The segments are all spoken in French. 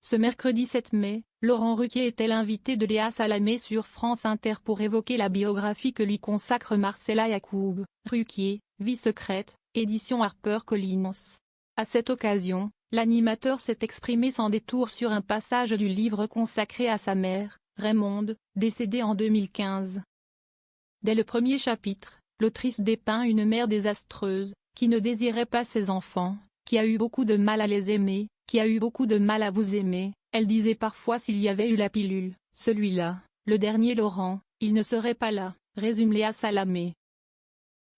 Ce mercredi 7 mai, Laurent Ruquier était l'invité de Léa Salamé sur France Inter pour évoquer la biographie que lui consacre Marcella Yacoub. Ruquier, Vie secrète, édition HarperCollins. À cette occasion, l'animateur s'est exprimé sans détour sur un passage du livre consacré à sa mère, Raymonde, décédée en 2015. Dès le premier chapitre, l'autrice dépeint une mère désastreuse, qui ne désirait pas ses enfants, qui a eu beaucoup de mal à les aimer, qui a eu beaucoup de mal à vous aimer. Elle disait parfois s'il y avait eu la pilule, celui-là, le dernier Laurent, il ne serait pas là, résume Léa Salamé.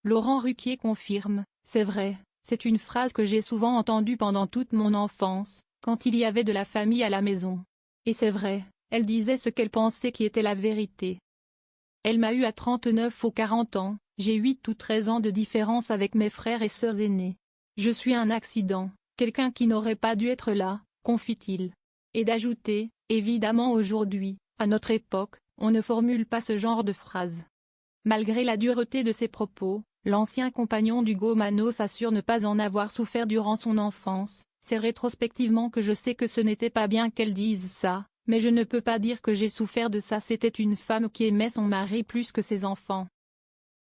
Laurent Ruquier confirme, c'est vrai, c'est une phrase que j'ai souvent entendue pendant toute mon enfance, quand il y avait de la famille à la maison. Et c'est vrai, elle disait ce qu'elle pensait qui était la vérité. Elle m'a eu à 39 ou 40 ans, j'ai 8 ou 13 ans de différence avec mes frères et sœurs aînés. Je suis un accident, quelqu'un qui n'aurait pas dû être là, confie-t-il. Et d'ajouter, évidemment aujourd'hui, à notre époque, on ne formule pas ce genre de phrase. Malgré la dureté de ses propos, l'ancien compagnon d'Hugo Mano s'assure ne pas en avoir souffert durant son enfance. C'est rétrospectivement que je sais que ce n'était pas bien qu'elle dise ça, mais je ne peux pas dire que j'ai souffert de ça. C'était une femme qui aimait son mari plus que ses enfants.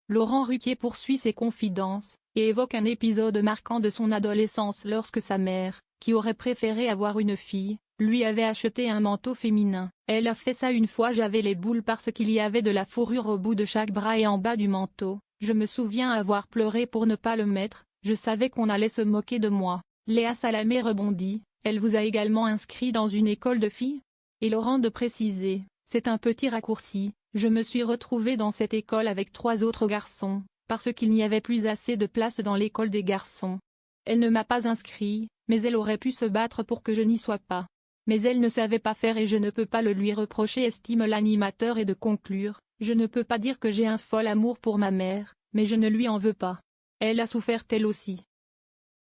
Laurent Ruquier poursuit ses confidences, et évoque un épisode marquant de son adolescence lorsque sa mère, qui aurait préféré avoir une fille, lui avait acheté un manteau féminin. Elle a fait ça une fois, j'avais les boules parce qu'il y avait de la fourrure au bout de chaque bras et en bas du manteau. Je me souviens avoir pleuré pour ne pas le mettre, je savais qu'on allait se moquer de moi. Léa Salamé rebondit, elle vous a également inscrit dans une école de filles? Et Laurent de préciser, c'est un petit raccourci, je me suis retrouvée dans cette école avec 3 autres garçons, parce qu'il n'y avait plus assez de place dans l'école des garçons. Elle ne m'a pas inscrit, mais elle aurait pu se battre pour que je n'y sois pas. Mais elle ne savait pas faire et je ne peux pas le lui reprocher, estime l'animateur, et de conclure, je ne peux pas dire que j'ai un fol amour pour ma mère, mais je ne lui en veux pas. Elle a souffert elle aussi.